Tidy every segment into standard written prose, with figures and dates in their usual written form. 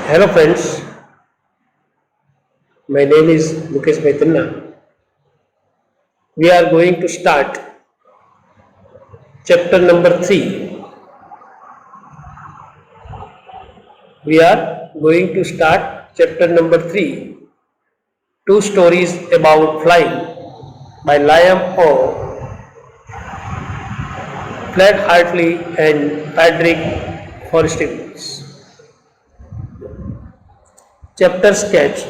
Hello friends, my name is Mukesh Maitanna. We are going to start chapter number 3. We are going to start chapter number 3. Two stories about flying by Liam O. Fred Hartley and Patrick Forstimus. Chapter sketch.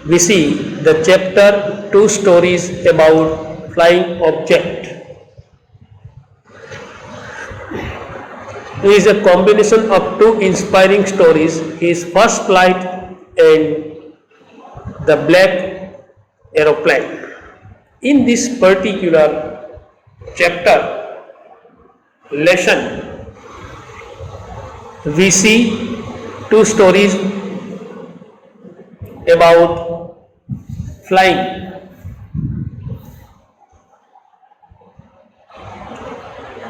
We see the chapter two stories about flying object. It is a combination of two inspiring stories, his first flight and the black aeroplane. In this particular chapter lesson, we see two stories about flying.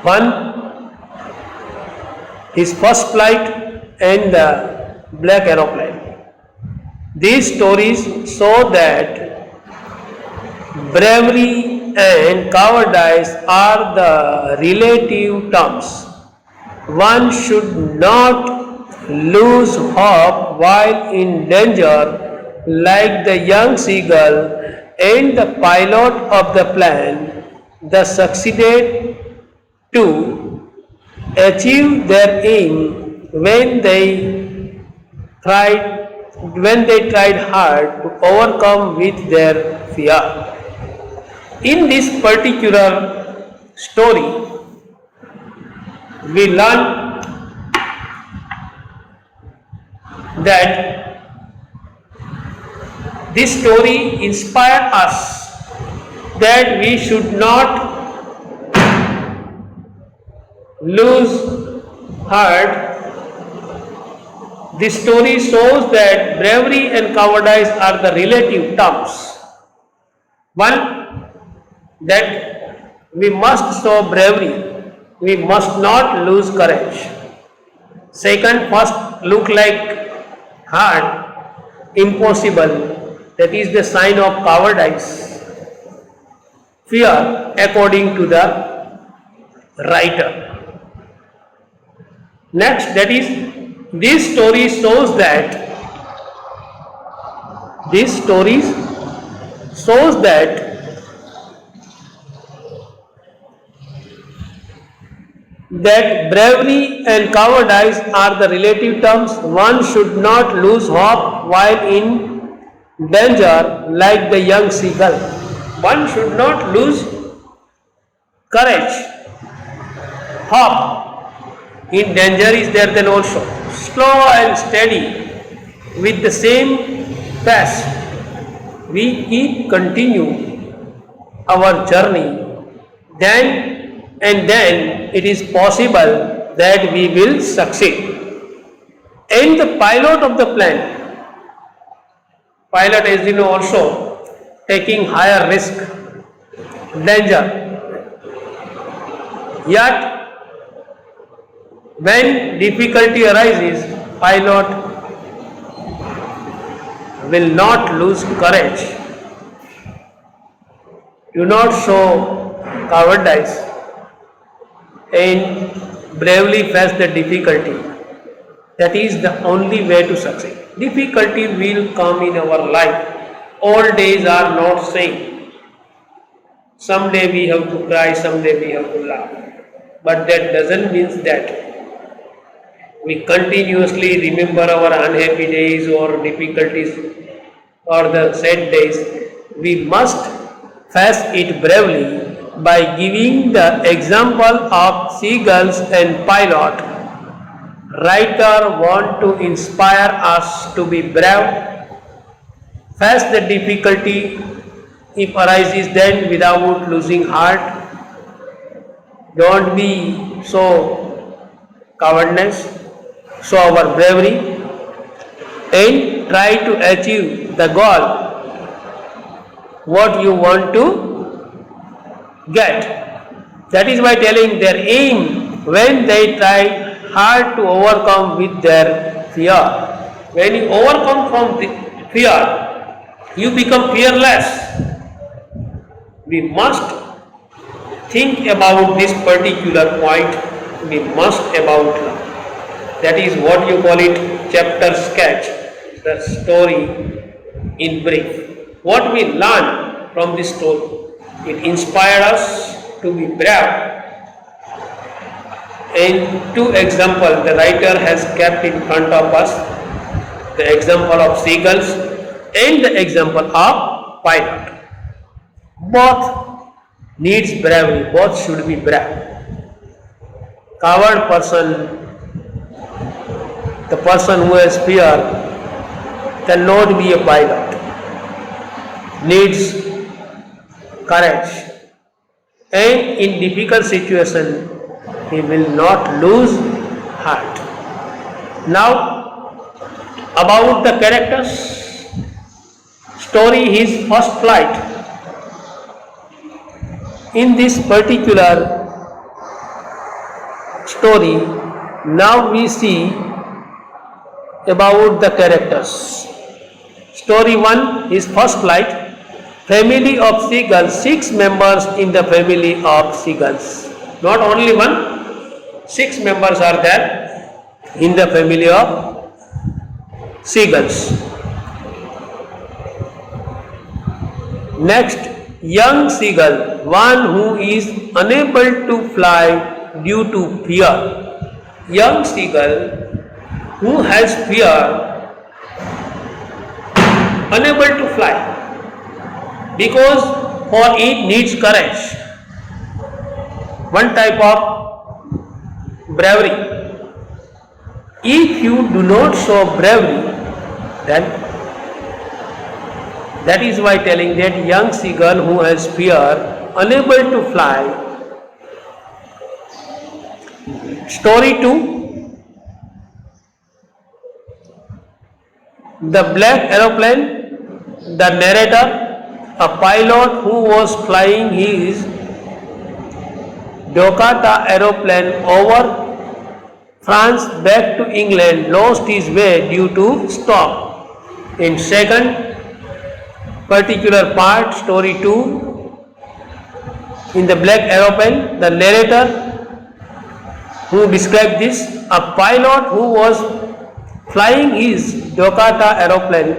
One, his first flight and the black aeroplane. These stories show that bravery and cowardice are the relative terms. One should not lose hope while in danger, like the young seagull and the pilot of the plane. They succeeded to achieve their aim when they tried hard to overcome with their fear. In this particular story, we learn that this story inspires us that we should not lose heart. This story shows that bravery and cowardice are the relative terms. One, that we must show bravery, we must not lose courage. Second, first look like hard, impossible, that is the sign of cowardice. Fear, according to the writer. Next, that is, this story shows that bravery and cowardice are the relative terms. One should not lose hope while in danger, like the young seagull. One should not lose courage. Hope in danger is there then also. Slow and steady, with the same pace, we continue our journey. Then it is possible that we will succeed. And the pilot of the plane, pilot as you know also taking higher risk, danger. Yet when difficulty arises, pilot will not lose courage. Do not show cowardice and bravely face the difficulty. That is the only way to succeed. Difficulty will come in our life. All days are not same. Someday we have to cry, someday we have to laugh. But that doesn't mean that we continuously remember our unhappy days or difficulties or the sad days. We must face it bravely by giving the example of seagulls and pilot. Writer want to inspire us to be brave, face the difficulty if arises, then without losing heart. Don't be so cowardness. Show our bravery and try to achieve the goal what you want to get. That is why telling their aim when they try hard to overcome with their fear. When you overcome from the fear, you become fearless. We must think about this particular point. We must about love. That is what you call it chapter sketch, the story in brief. What we learn from this story, it inspired us to be brave. And two examples the writer has kept in front of us, the example of seagulls and the example of pilot. Both needs bravery, both should be brave. Coward person, the person who has fear, cannot be a pilot, needs courage, and in difficult situation he will not lose heart. Now about the characters, story his first flight. In this particular story, now we see about the characters. Story 1, his first flight. Family of seagulls, 6 members in the family of seagulls. Not only one, 6 members are there in the family of seagulls. Next, young seagull, one who is unable to fly due to fear. Young seagull who has fear, unable to fly, because for it needs courage, one type of bravery. If you do not show bravery, then that is why telling that young seagull who has fear, unable to fly. Story 2, the black aeroplane, the narrator, a pilot who was flying his Docata aeroplane over France back to England, lost his way due to storm. In second particular part, story 2, in the black aeroplane, the narrator who described this, a pilot who was flying his Docata aeroplane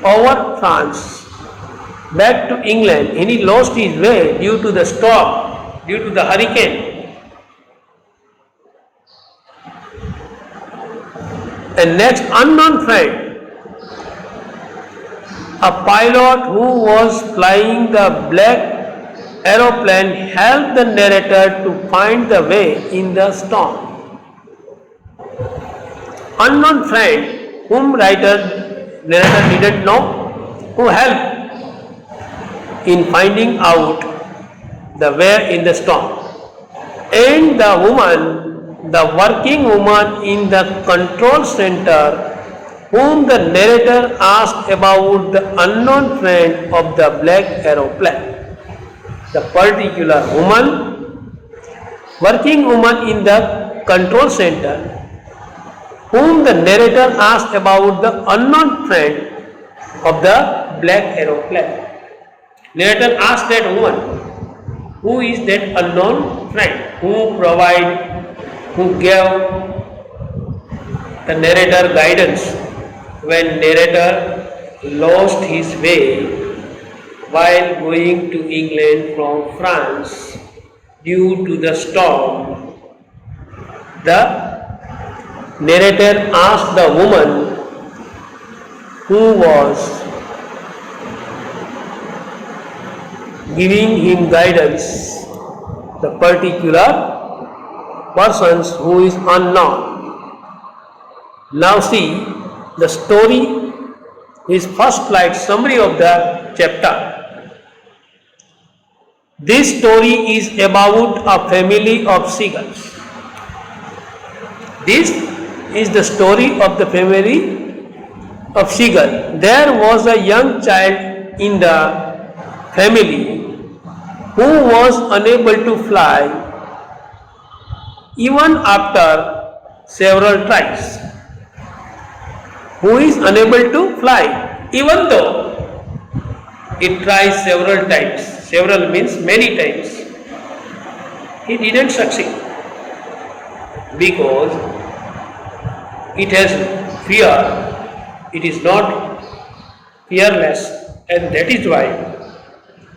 over France back to England, and he lost his way due to the storm, due to the hurricane. And next, unknown friend, a pilot who was flying the black aeroplane helped the narrator to find the way in the storm. Unknown friend whom narrator didn't know, who helped in finding out the way in the storm. And the woman, the working woman in the control center, whom the narrator asked about the unknown friend of the black aeroplane. The particular woman, working woman in the control center, whom the narrator asked about the unknown friend of the black aeroplane. Narrator asked that woman, who is that unknown friend, who gave the narrator guidance when narrator lost his way while going to England from France due to the storm. The narrator asked the woman who was giving him guidance, the particular persons who is unknown. Now see the story, his first flight, summary of the chapter. This story is about a family of seagulls. This is the story of the family of seagull. There was a young child in the family who was unable to fly even after several tries. Who is unable to fly even though it tries several times? Several means many times. He didn't succeed because it has fear. It is not fearless, and that is why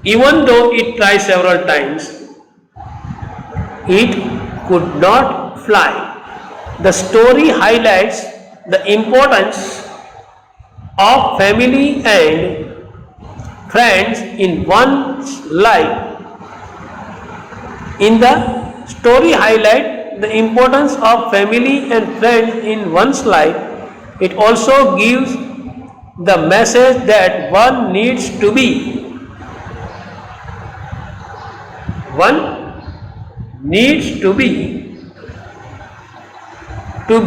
even though it tried several times, it could not fly. The story highlights the importance of family and friends in one's life. In the story highlight the importance of family and friends in one's life. It also gives the message that one needs to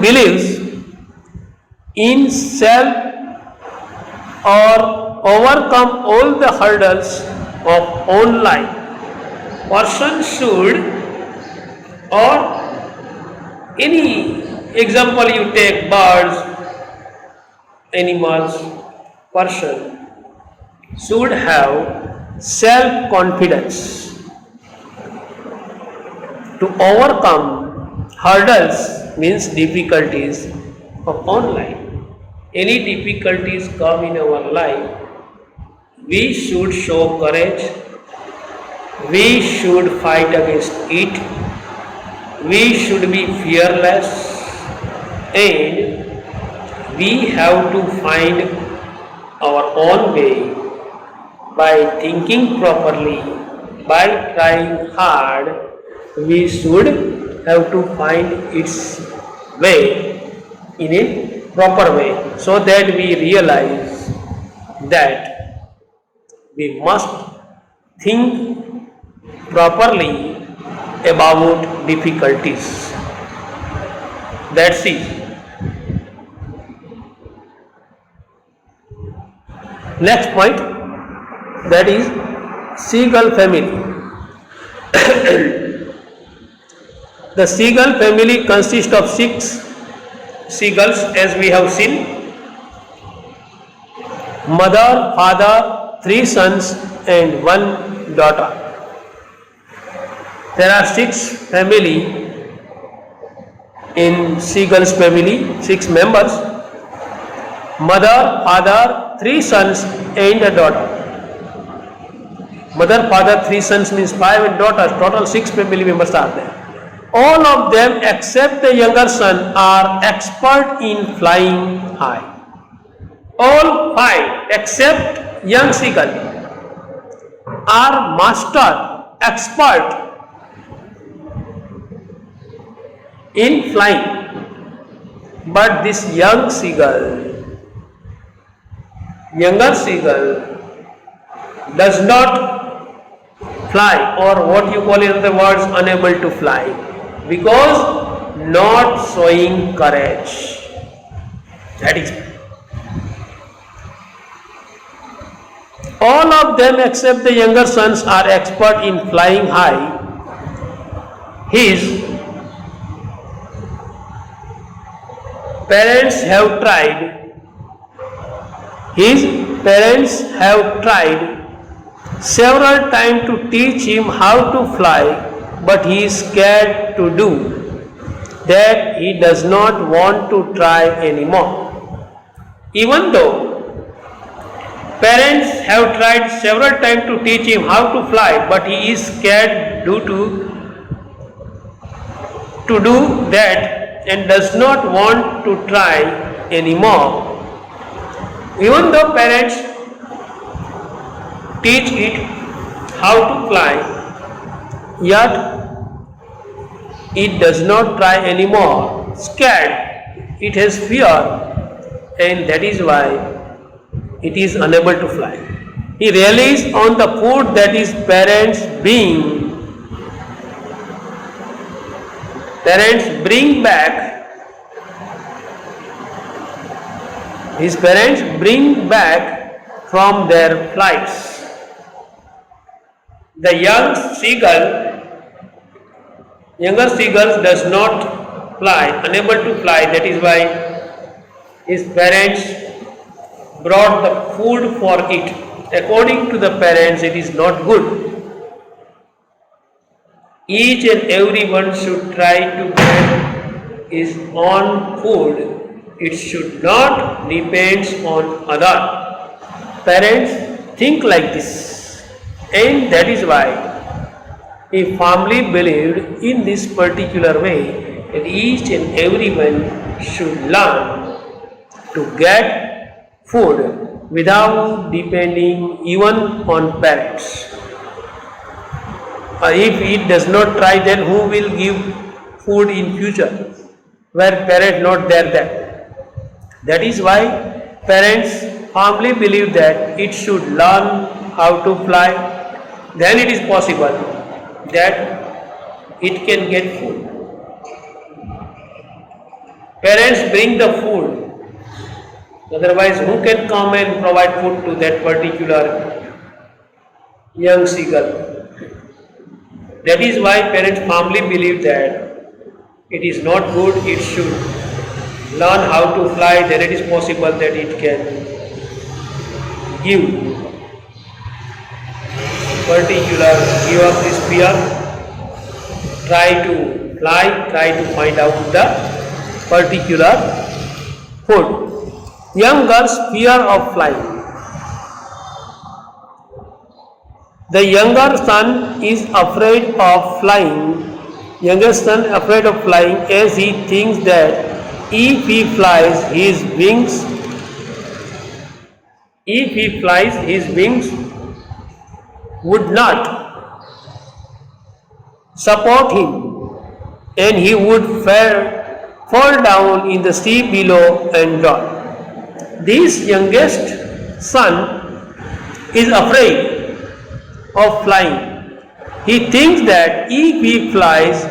believe in self or overcome all the hurdles of own life. Person should, or any example you take, birds, animals, person should have self confidence to overcome hurdles means difficulties of own life. Any difficulties come in our life, we should show courage, we should fight against it, we should be fearless, and we have to find our own way by thinking properly, by trying hard. We should have to find its way in a proper way, so that we realize that we must think properly about difficulties. That's it. Next point, that is seagull family. The seagull family consists of 6 seagulls, as we have seen. Mother, father, 3 sons and 1 daughter. There are 6 family in seagulls family, 6 members. Mother, father, 3 sons and a daughter. Mother, father, 3 sons means 5 and daughters. Total 6 family members are there. All of them except the younger son are expert in flying high. All 5 except young seagull are master, expert in flying. But this younger seagull does not fly, or what you call in other words, unable to fly, because not showing courage. That is, all of them except the younger sons are expert in flying high. His parents have tried several times to teach him how to fly, but he is scared to do that. He does not want to try anymore. Even though parents have tried several times to teach him how to fly, but he is scared to do that and does not want to try anymore. Even though parents teach it how to fly, yet it does not try anymore. Scared, it has fear, and that is why it is unable to fly. He relies on the food that his parents bring back. His parents bring back from their flights. The young seagull Younger seagull does not fly, unable to fly. That is why his parents brought the food for it. According to the parents, it is not good. Each and everyone should try to get his own food. It should not depend on other. Parents think like this, and that is why he firmly believed in this particular way that each and everyone should learn to get food without depending even on parents. If it does not try, then who will give food in future where parents not there? That is why parents firmly believe that it should learn how to fly. Then it is possible that it can get food. Parents bring the food. Otherwise, who can come and provide food to that particular young seagull? That is why parents firmly believe that it is not good, it should learn how to fly, then it is possible that it can give give up this fear, try to fly, try to find out the particular food. Young girls' fear of flying. The younger son is afraid of flying. Youngest son afraid of flying as he thinks that if he flies, his wings would not support him, and he would fall down in the sea below and drown. This youngest son is afraid of flying. He thinks that if he flies,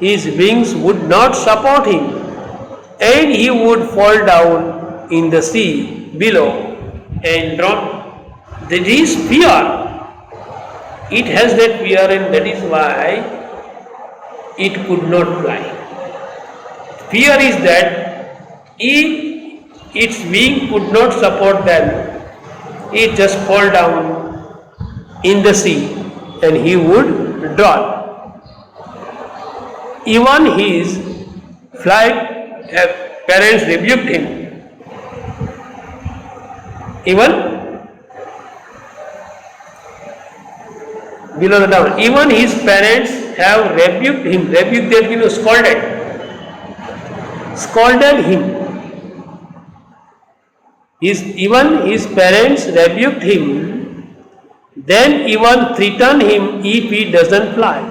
his wings would not support him and he would fall down in the sea below and drown. There is fear. It has that fear, and that is why it could not fly. Fear is that if its wing could not support them, it just fall down in the sea and he would drown. Even his flight parents rebuked him. Even his parents have rebuked him. Rebuked, that means scolded him. Even his parents rebuked him, then even threaten him if he doesn't fly.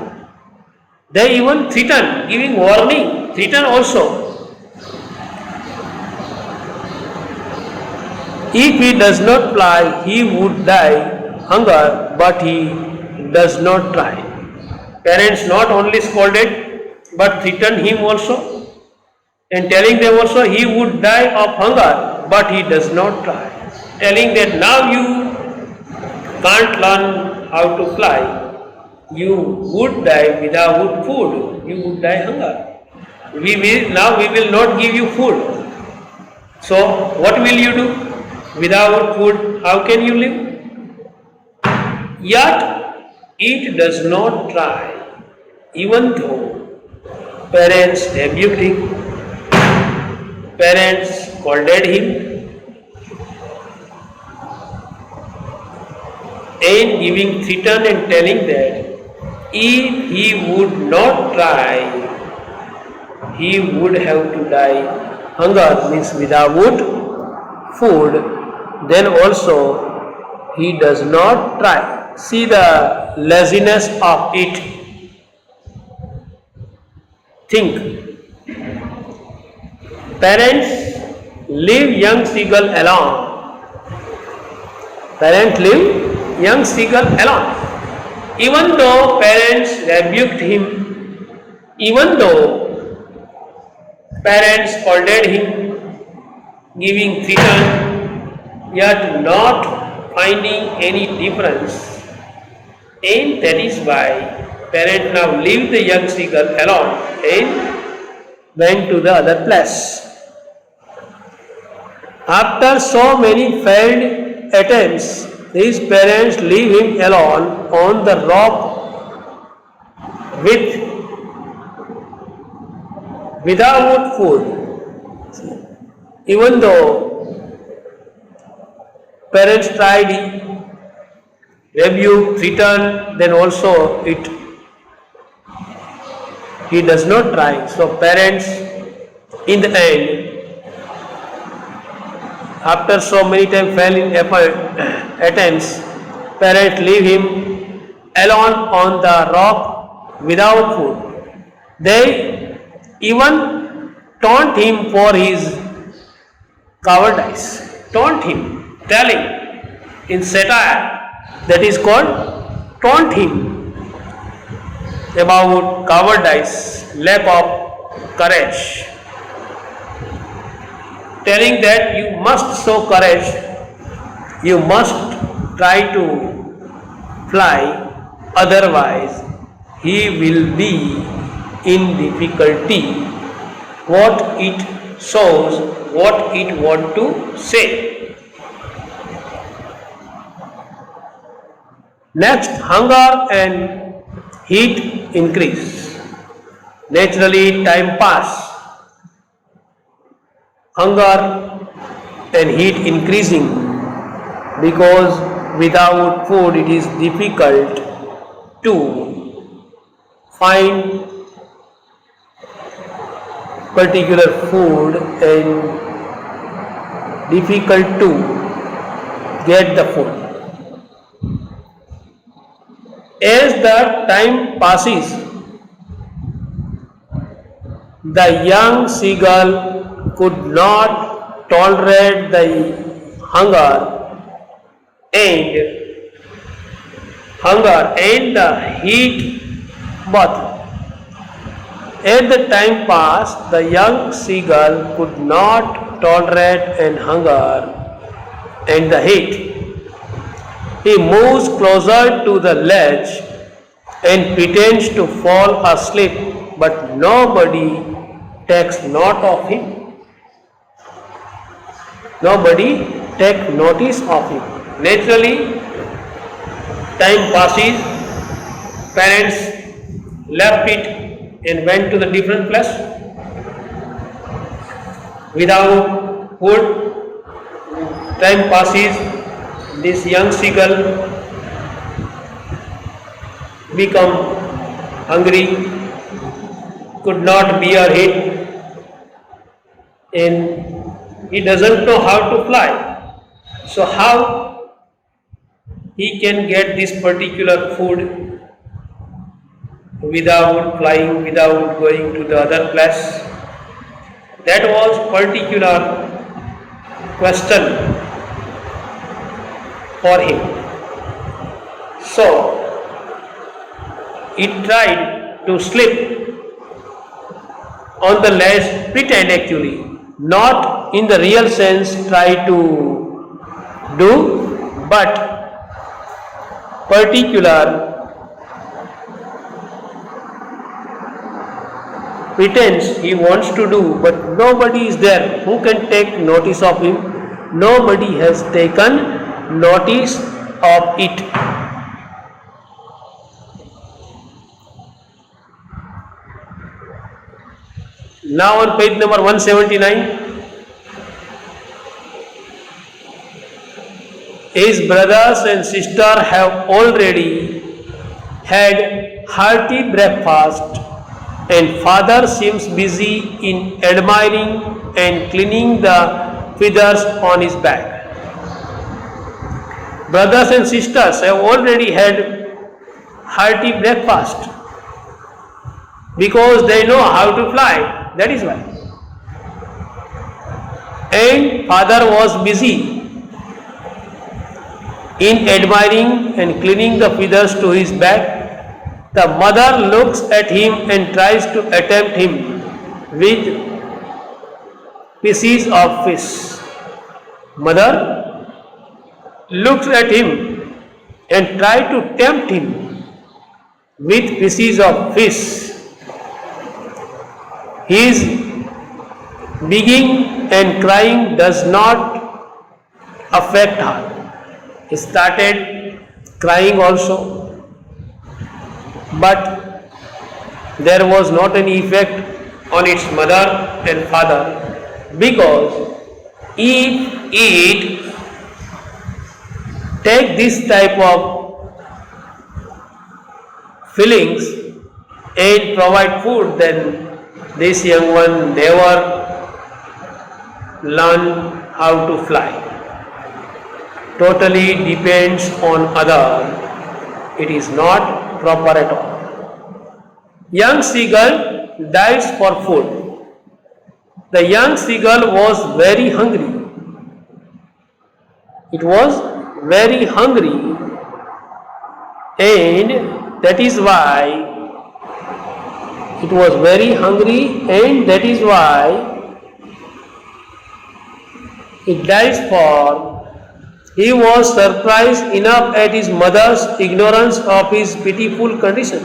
They even threaten, giving warning, threaten also. If he does not fly, he would die hunger, but he does not try. Parents not only scolded, but threatened him also, and telling them also he would die of hunger, but he does not try. Telling that now you can't learn how to fly, you would die without food, you would die hunger. We will not give you food. So what will you do? Without food, how can you live? Yet it does not try, even though parents rebuked him, parents scolded him, and giving threaten and telling that if he would not try, he would have to die hunger, means without food. Then also he does not try. See the laziness of it. Think. Parents leave young seagull alone. Parents leave young seagull alone. Even though parents rebuked him, even though parents scolded him, giving threaten, yet not finding any difference. And that is why Parent now leave the young seagull alone and went to the other place. After so many failed attempts, his parents leave him alone on the rock with without food. Even though parents tried, rebuke, threaten, then also he does not try. So parents, in the end, after so many times failing attempts, parents leave him alone on the rock without food. They even taunt him for his cowardice. Taunt him, telling in satire, that is called taunt him about cowardice, lack of courage. Telling that you must show courage, you must try to fly, otherwise he will be in difficulty. What it shows, what it want to say. Next, hunger and heat increase. Naturally, time pass. Hunger and heat increasing, because without food it is difficult to find particular food and difficult to get the food. As the time passes, the young seagull could not tolerate the hunger and the heat both. As the time passed, the young seagull could not tolerate and hunger and the heat. He moves closer to the ledge and pretends to fall asleep, but nobody takes note of him. Nobody takes notice of him. Naturally, time passes, parents left it and went to the different place without food. Time passes, this young seagull become hungry, could not bear heat, and he doesn't know how to fly. So how he can get this particular food without flying, without going to the other place? That was particular question for him. So he tried to sleep on the ledge, pretend actually, not in the real sense try to do, but particular pretends he wants to do, but nobody is there who can take notice of him. Nobody has taken notice of it. Now on page number 179, his brothers and sister have already had hearty breakfast, and father seems busy in admiring and cleaning the feathers on his back. Brothers and sisters have already had hearty breakfast because they know how to fly. That is why. And father was busy in admiring and cleaning the feathers to his back. The mother looks at him and tries to tempt him with pieces of fish. Mother looks at him and tries to tempt him with pieces of fish. His begging and crying does not affect her. He started crying also, but there was not any effect on its mother and father, because if it take this type of feelings and provide food, then this young one never learn how to fly. Totally depends on other. It is not proper at all. Young seagull dives for food. The young seagull was very hungry. It was very hungry, and that is why it was very hungry, and that is why it dives for. He was surprised enough at his mother's ignorance of his pitiful condition.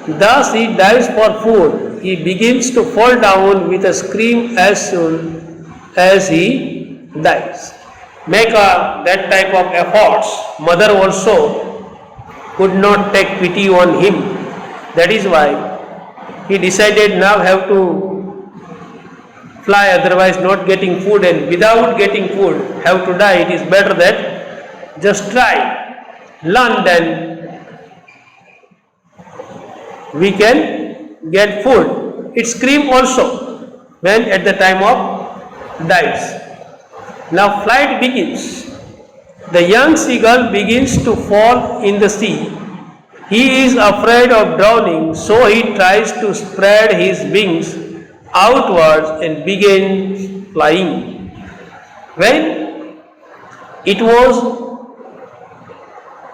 Thus he dives for food. He begins to fall down with a scream as soon as he dives. Make that type of efforts. Mother also could not take pity on him. That is why he decided now have to fly, otherwise not getting food, and without getting food have to die. It is better that just try, learn, then we can get food. It scream also when at the time of dives. Now flight begins. The young seagull begins to fall in the sea. He is afraid of drowning, so he tries to spread his wings outwards and begins flying. When it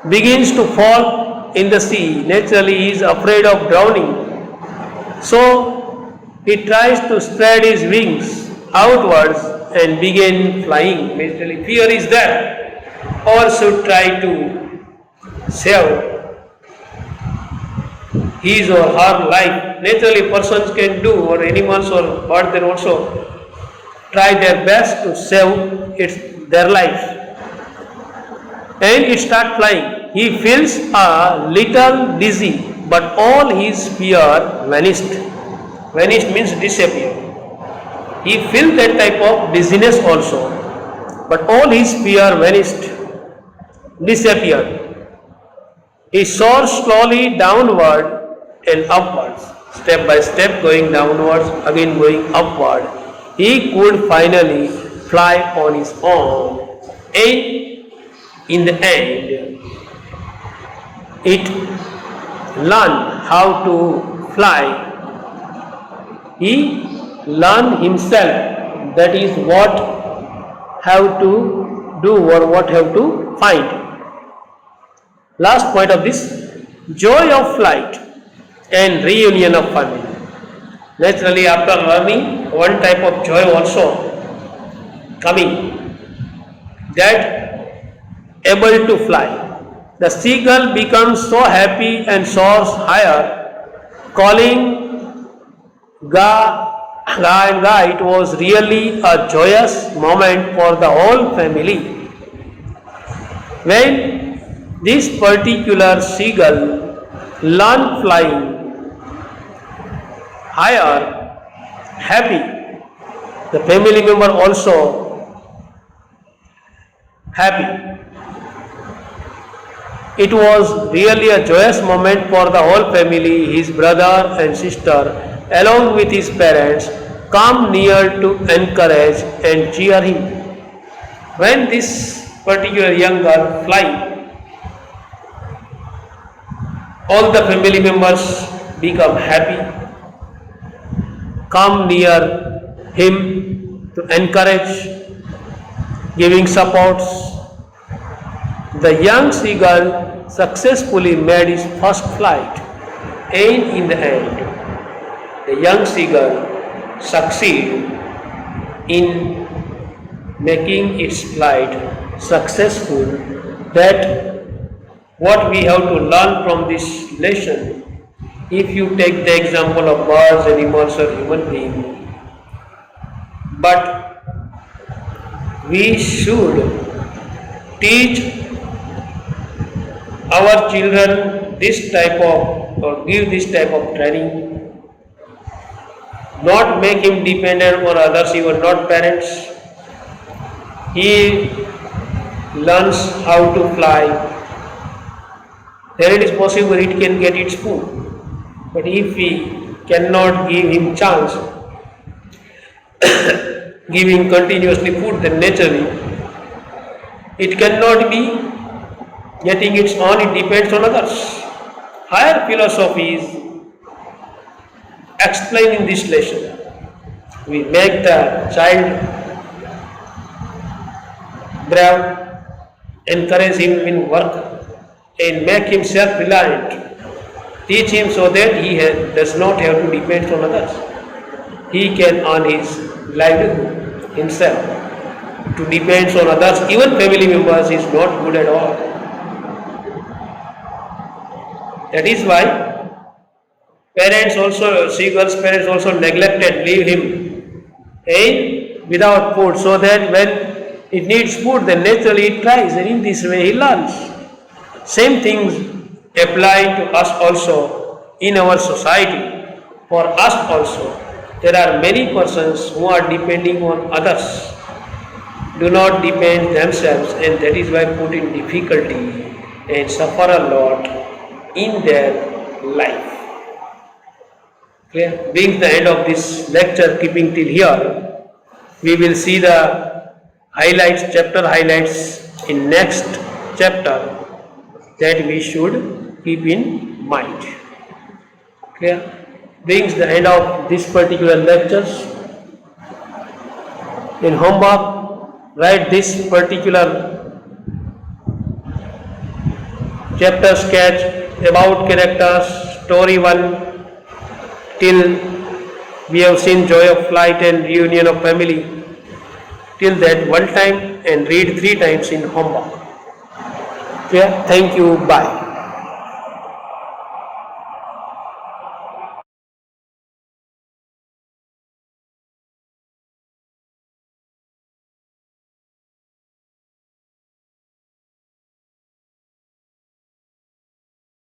begins to fall in the sea, naturally he is afraid of drowning, so he tries to spread his wings outwards and begin flying. Naturally fear is there, or should try to save his or her life. Naturally persons can do, or animals or birds, they also try their best to save their life, and it start flying. He feels a little dizzy, but all his fear vanished. Vanished means disappear. He feels that type of dizziness also, but all his fear vanished, disappeared. He soars slowly downward and upwards, step by step going downwards, again going upward. He could finally fly on his own, and in the end it learned how to fly. He learned himself, that is what have to do or what have to find. Last point of this, joy of flight and reunion of family. Naturally after learning, one type of joy also coming, that able to fly. The seagull becomes so happy and soars higher, calling Ga, Ga and Ga. It was really a joyous moment for the whole family. When this particular seagull learned flying higher, happy, the family member also happy. It was really a joyous moment for the whole family. His brother and sister, along with his parents, come near to encourage and cheer him. When this particular young girl fly, all the family members become happy, come near him to encourage, giving supports. The young seagull successfully made his first flight, and in the end, the young seagull succeeded in making its flight successful, that What we have to learn from this lesson, if you take the example of birds, animals or human beings, but we should teach our children this type of or give this type of training, not make him dependent on others, even not parents. He learns how to fly, then it is possible it can get its food. But if we cannot give him chance, giving continuously food, then naturally it cannot be getting its own, it depends on others. Higher philosophy is explained in this lesson. We make the child brave, encourage him in work, and make him self-reliant. Teach him so that he does not have to depend on others. He can earn his livelihood himself. To depend on others, even family members, is not good at all. That is why parents also, Seagull's parents also neglected, leave him without food, so that when it needs food, then naturally it tries, and in this way he learns. Same things apply to us also in our society. For us also, there are many persons who are depending on others, do not depend themselves, and that is why put in difficulty and suffer a lot in their life. Clear? Being the end of this lecture, keeping till here, we will see the highlights, chapter highlights in next chapter that we should keep in mind. Clear? Brings the end of this particular lectures. In homework, write this particular chapter sketch about characters, story 1 till we have seen joy of flight and reunion of family. Till that one time, and read 3 times in homework. Okay? Thank you. Bye.